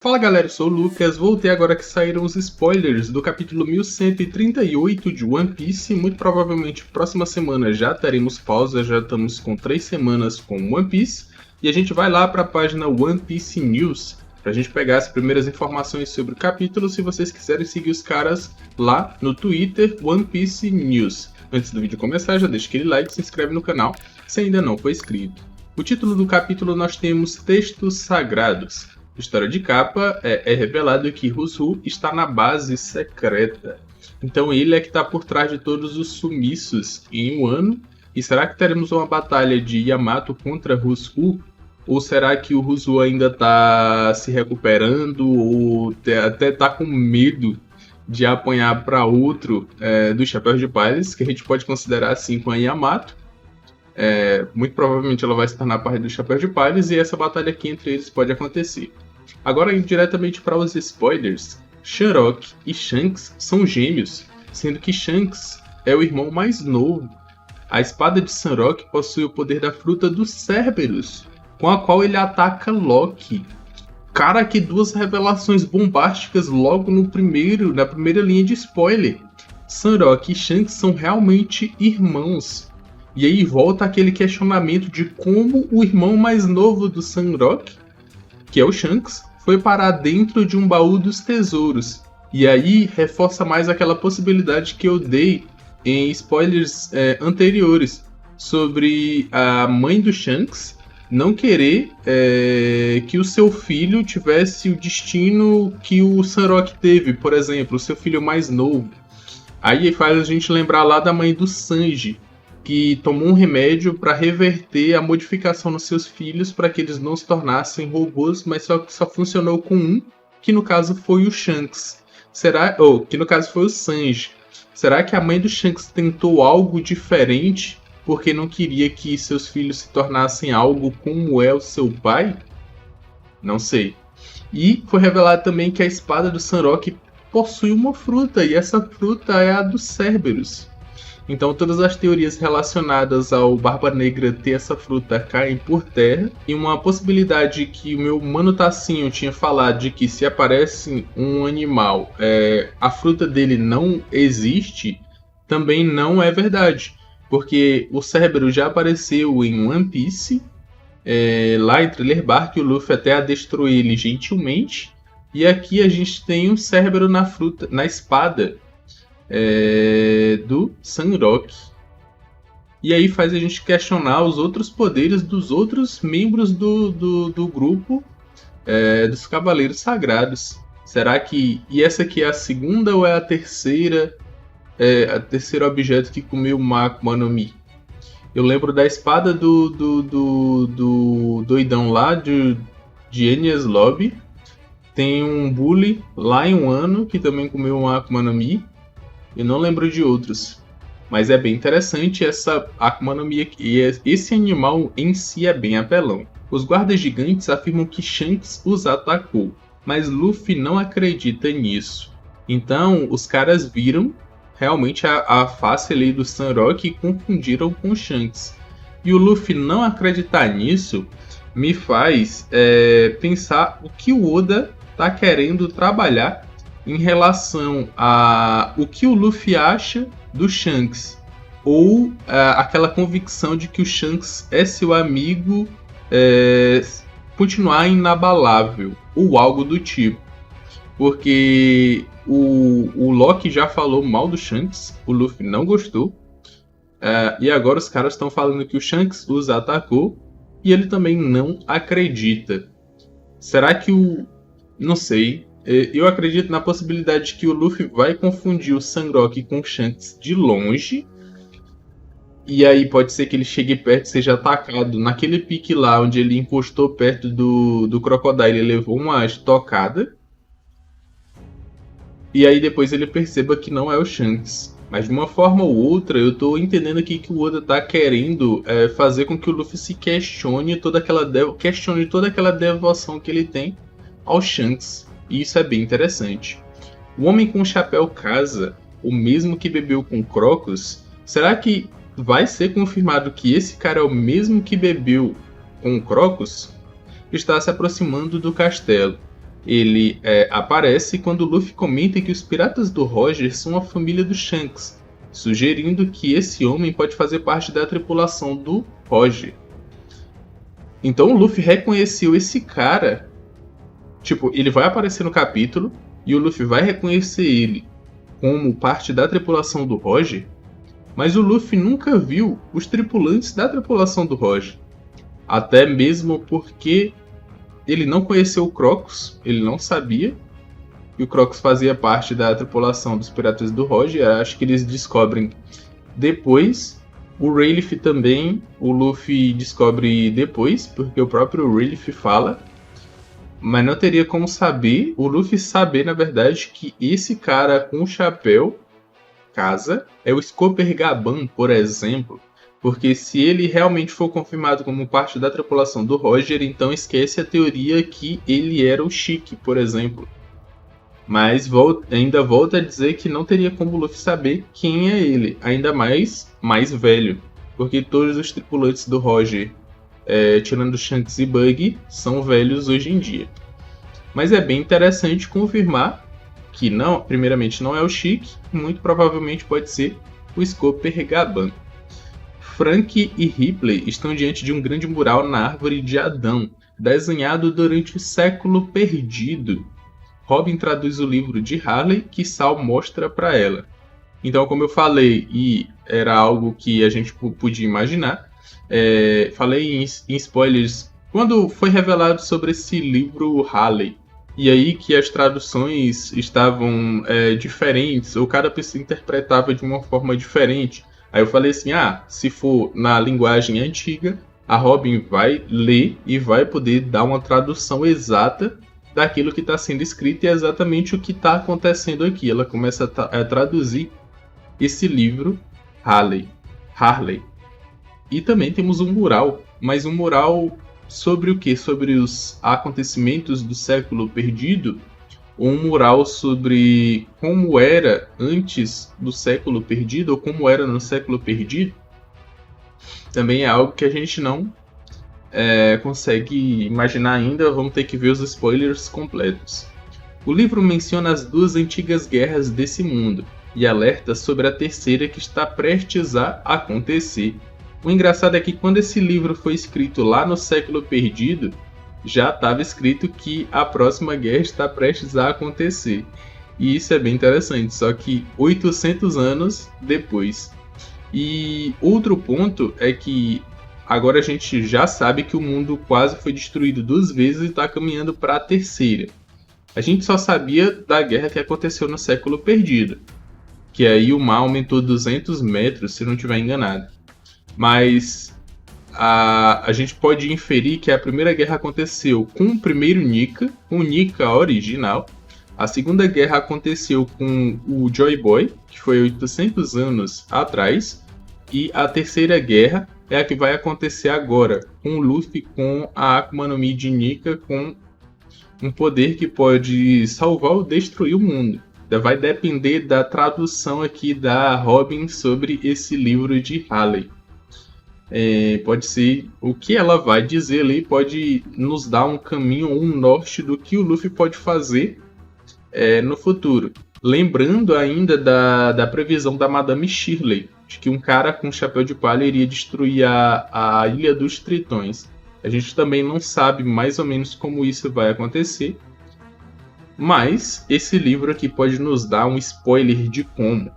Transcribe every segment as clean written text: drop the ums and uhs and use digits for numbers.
Fala galera, eu sou o Lucas, voltei agora que saíram os spoilers do capítulo 1138 de One Piece. Muito provavelmente próxima semana já teremos pausa, já estamos com 3 semanas com One Piece. E a gente vai lá para a página One Piece News para a gente pegar as primeiras informações sobre o capítulo. Se vocês quiserem seguir os caras lá no Twitter, One Piece News. Antes do vídeo começar, já deixa aquele like e se inscreve no canal se ainda não for inscrito. O título do capítulo nós temos Textos Sagrados. História de capa, é revelado que Rouzhou está na base secreta. Então ele é que está por trás de todos os sumiços em Wano. E será que teremos uma batalha de Yamato contra Rouzhou? Ou será que o Rouzhou ainda está se recuperando ou até está com medo de apanhar para outro dos Chapéus de Palha, que a gente pode considerar assim com a Yamato? Muito provavelmente ela vai se tornar parte dos Chapéus de Palha e essa batalha aqui entre eles pode acontecer. Agora, indo diretamente para os spoilers, Shanrock e Shanks são gêmeos, sendo que Shanks é o irmão mais novo. A espada de Shanrock possui o poder da fruta do Cerberus, com a qual ele ataca Loki. Cara, que duas revelações bombásticas logo na primeira linha de spoiler. Shanrock e Shanks são realmente irmãos. E aí volta aquele questionamento de como o irmão mais novo do Shanrock, que é o Shanks, foi parar dentro de um baú dos tesouros. E aí reforça mais aquela possibilidade que eu dei em spoilers anteriores sobre a mãe do Shanks não querer que o seu filho tivesse o destino que o Shanrock teve, por exemplo, o seu filho mais novo. Aí faz a gente lembrar lá da mãe do Sanji, que tomou um remédio para reverter a modificação nos seus filhos para que eles não se tornassem robôs, mas só funcionou com um, que no caso foi o Shanks. Que no caso foi o Sanji. Será que a mãe do Shanks tentou algo diferente porque não queria que seus filhos se tornassem algo como é o seu pai? Não sei. E foi revelado também que a espada do Shanrock possui uma fruta, e essa fruta é a do Cerberus. Então todas as teorias relacionadas ao Barba Negra ter essa fruta caem por terra. E uma possibilidade que o meu mano Tassinho tinha falado de que se aparece um animal, a fruta dele não existe, também não é verdade. Porque o Cerberus já apareceu em One Piece, lá em Thriller Bark, o Luffy até adestrou ele gentilmente. E aqui a gente tem um Cerberus na espada do Shanrock. E aí faz a gente questionar os outros poderes dos outros membros do grupo dos Cavaleiros Sagrados. Será que... E essa aqui é a segunda ou é a terceira? A terceiro objeto que comeu o Akuma no Mi. Eu lembro da espada do doidão lá de Enies Lobby. Tem um Bully lá em Wano que também comeu um Akuma no Mi. Eu não lembro de outros, mas é bem interessante essa Akuma no Mi aqui. E esse animal em si é bem apelão. Os guardas gigantes afirmam que Shanks os atacou, mas Luffy não acredita nisso. Então os caras viram realmente a face ali do Shanrock e confundiram com Shanks. E o Luffy não acreditar nisso me faz pensar o que o Oda está querendo trabalhar em relação a o que o Luffy acha do Shanks, ou aquela convicção de que o Shanks é seu amigo, continuar inabalável, ou algo do tipo. Porque o Loki já falou mal do Shanks, o Luffy não gostou, e agora os caras estão falando que o Shanks os atacou, e ele também não acredita. Será que não sei. Eu acredito na possibilidade que o Luffy vai confundir o Shanrock com o Shanks de longe. E aí pode ser que ele chegue perto e seja atacado naquele pique lá onde ele encostou perto do Crocodile e levou uma estocada. E aí depois ele perceba que não é o Shanks. Mas de uma forma ou outra eu tô entendendo aqui que o Oda tá querendo fazer com que o Luffy se questione toda aquela devoção que ele tem ao Shanks. E isso é bem interessante. O Homem com o Chapéu Casa, o mesmo que bebeu com Crocus, será que vai ser confirmado que esse cara é o mesmo que bebeu com Crocus? Está se aproximando do castelo. ele aparece quando o Luffy comenta que os piratas do Roger são a família do Shanks, sugerindo que esse homem pode fazer parte da tripulação do Roger. Então o Luffy reconheceu esse cara, tipo, ele vai aparecer no capítulo e o Luffy vai reconhecer ele como parte da tripulação do Roger, mas o Luffy nunca viu os tripulantes da tripulação do Roger. Até mesmo porque ele não conheceu o Crocus, ele não sabia que o Crocus fazia parte da tripulação dos piratas do Roger. Acho que eles descobrem depois. O Rayleigh também, o Luffy descobre depois, porque o próprio Rayleigh fala. Mas não teria como saber, o Luffy saber, na verdade, que esse cara com o chapéu, casa, é o Scooper Gaban, por exemplo. Porque se ele realmente for confirmado como parte da tripulação do Roger, então esquece a teoria que ele era o Chique, por exemplo. Mas ainda volta a dizer que não teria como o Luffy saber quem é ele, ainda mais velho. Porque todos os tripulantes do Roger, tirando Shanks e Buggy, são velhos hoje em dia. Mas é bem interessante confirmar que primeiramente não é o Chique, muito provavelmente pode ser o Scooper Gaban. Frank e Ripley estão diante de um grande mural na Árvore de Adão, desenhado durante o Século Perdido. Robin traduz o livro de Harley, que Sal mostra para ela. Então, como eu falei, e era algo que a gente podia imaginar, falei em spoilers quando foi revelado sobre esse livro Harley. E aí que as traduções estavam diferentes, ou cada pessoa interpretava de uma forma diferente. Aí eu falei assim, se for na linguagem antiga, a Robin vai ler e vai poder dar uma tradução exata daquilo que está sendo escrito, e é exatamente o que está acontecendo aqui. Ela começa a traduzir esse livro Harley. E também temos um mural, mas um mural sobre o quê? Sobre os acontecimentos do Século Perdido, ou um mural sobre como era antes do Século Perdido, ou como era no Século Perdido. Também é algo que a gente não consegue imaginar ainda, vamos ter que ver os spoilers completos. O livro menciona as duas antigas guerras desse mundo, e alerta sobre a terceira que está prestes a acontecer. O engraçado é que quando esse livro foi escrito lá no Século Perdido, já estava escrito que a próxima guerra está prestes a acontecer. E isso é bem interessante, só que 800 anos depois. E outro ponto é que agora a gente já sabe que o mundo quase foi destruído 2 vezes e está caminhando para a terceira. A gente só sabia da guerra que aconteceu no Século Perdido, que aí o mar aumentou 200 metros, se não estiver enganado. Mas a gente pode inferir que a primeira guerra aconteceu com o primeiro Nika, com o Nika original. A segunda guerra aconteceu com o Joy Boy, que foi 800 anos atrás. E a terceira guerra é a que vai acontecer agora, com o Luffy com a Akuma no Mi de Nika, com um poder que pode salvar ou destruir o mundo. Vai depender da tradução aqui da Robin sobre esse livro de Harley. Pode ser o que ela vai dizer ali, pode nos dar um caminho ou um norte do que o Luffy pode fazer no futuro. Lembrando ainda da previsão da Madame Shirley, de que um cara com chapéu de palha iria destruir a Ilha dos Tritões. A gente também não sabe mais ou menos como isso vai acontecer, mas esse livro aqui pode nos dar um spoiler de como.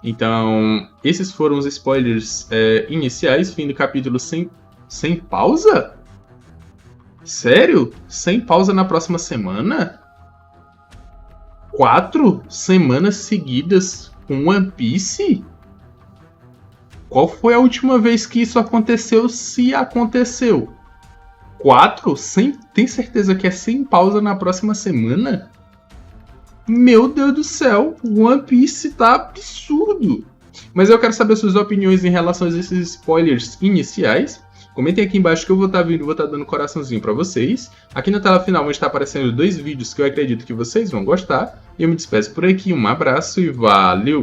Então, esses foram os spoilers iniciais, fim do capítulo sem pausa? Sério? Sem pausa na próxima semana? 4 semanas seguidas com One Piece? Qual foi a última vez que isso aconteceu, se aconteceu? 4? Tem certeza que é sem pausa na próxima semana? Meu Deus do céu, o One Piece tá absurdo. Mas eu quero saber suas opiniões em relação a esses spoilers iniciais. Comentem aqui embaixo que eu vou estar dando coraçãozinho pra vocês. Aqui na tela final vão estar aparecendo 2 vídeos que eu acredito que vocês vão gostar. E eu me despeço por aqui, um abraço e valeu!